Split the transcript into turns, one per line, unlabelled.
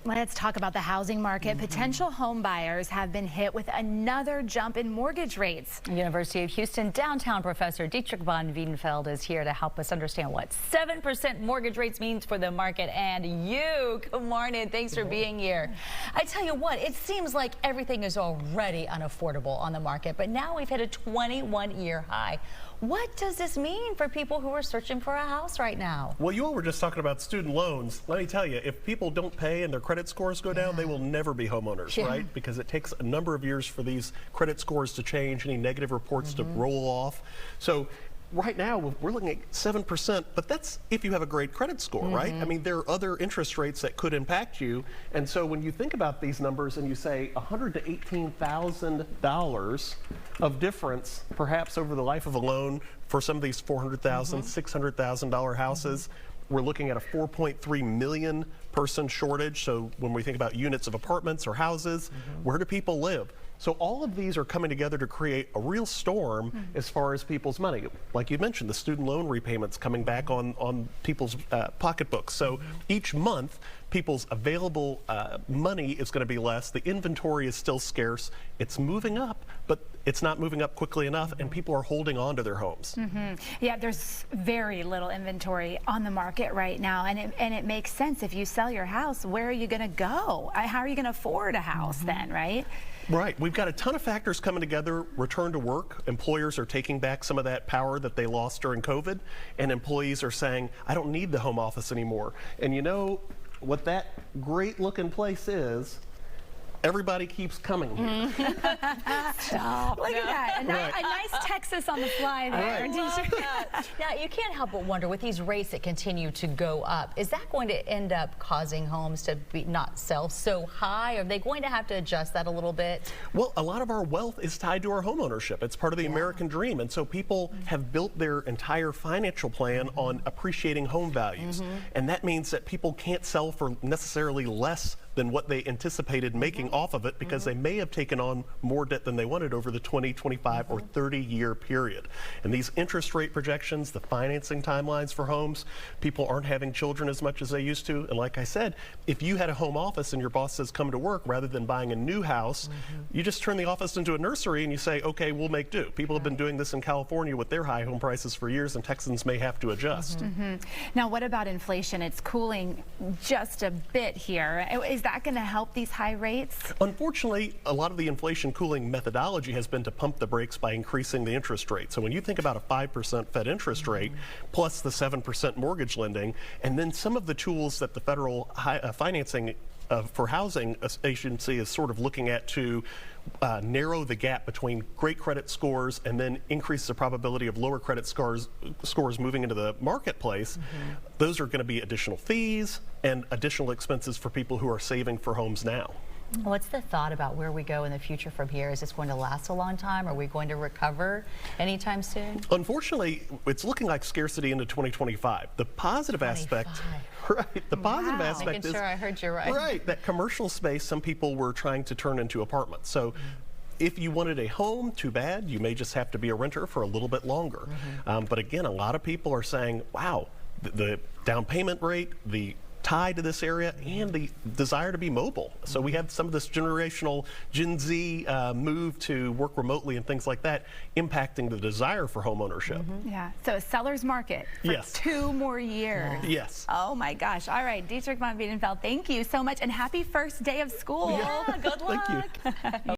Let's talk about the housing market. Potential home buyers have been hit with another jump in mortgage rates.
University of Houston downtown professor Dietrich von Biedenfeld is here to help us understand what 7% mortgage rates means for the market. And you, good morning. Thanks for being here. I tell you what, it seems like everything is already unaffordable on the market, but now we've hit a 21-year high. What does this mean for people who are searching for a house right now?
Well, you all were just talking about student loans. Let me tell you, if people don't pay and their credit scores go down, they will never be homeowners, right? Because it takes a number of years for these credit scores to change, any negative reports to roll off. So right now, we're looking at 7%, but that's if you have a great credit score, right? I mean, there are other interest rates that could impact you. And so when you think about these numbers and you say $100,000 to $18,000 of difference, perhaps over the life of a loan for some of these $400,000, $600,000 houses, we're looking at a 4.3 million person shortage. So when we think about units of apartments or houses, where do people live? So all of these are coming together to create a real storm as far as people's money. Like you mentioned, the student loan repayments coming back on people's pocketbooks. So each month, people's available money is going to be less. The inventory is still scarce. It's moving up, but it's not moving up quickly enough, and people are holding on to their homes.
Yeah, there's very little inventory on the market right now, and it makes sense. If you sell your house, where are you going to go? How are you going to afford a house then, right?
Right. We've got a ton of factors coming together. Return to work. Employers are taking back some of that power that they lost during COVID, and employees are saying, I don't need the home office anymore. And you know what that great looking place is? Everybody keeps coming here.
Stop. Look at that. A nice Texas on the fly there.
Now, you can't help but wonder, with these rates that continue to go up, is that going to end up causing homes to not sell so high? Are they going to have to adjust that a little bit?
Well, a lot of our wealth is tied to our home ownership. It's part of the American dream. And so people have built their entire financial plan on appreciating home values. And that means that people can't sell for necessarily less than what they anticipated making off of it, because they may have taken on more debt than they wanted over the 20, 25, or 30-year period. And these interest rate projections, the financing timelines for homes, people aren't having children as much as they used to. And like I said, if you had a home office and your boss says come to work, rather than buying a new house, you just turn the office into a nursery and you say, okay, we'll make do. People have been doing this in California with their high home prices for years, and Texans may have to adjust.
Now, what about inflation? It's cooling just a bit here. Is that going to help these high rates?
Unfortunately, a lot of the inflation cooling methodology has been to pump the brakes by increasing the interest rate. So when you think about a 5% Fed interest rate plus the 7% mortgage lending, and then some of the tools that the federal financing for housing agency is sort of looking at to narrow the gap between great credit scores and then increase the probability of lower credit scores moving into the marketplace, those are going to be additional fees and additional expenses for people who are saving for homes now.
What's the thought about where we go in the future from here? Is this going to last a long time? Are we going to recover anytime soon?
Unfortunately, it's looking like scarcity into 2025. The positive aspect, right? The positive aspect is,
sure I heard you right.
Right, that commercial space some people were trying to turn into apartments. So if you wanted a home, too bad. You may just have to be a renter for a little bit longer. But again, a lot of people are saying, wow, the down payment rate, the tie to this area, and the desire to be mobile. So we have some of this generational Gen Z move to work remotely and things like that impacting the desire for home ownership.
Yeah, so a seller's market for 2 more years.
Yes.
Oh my gosh. All right, Dietrich von Biedenfeld, thank you so much, and happy first day of school.
Yeah, good luck.
Thank you.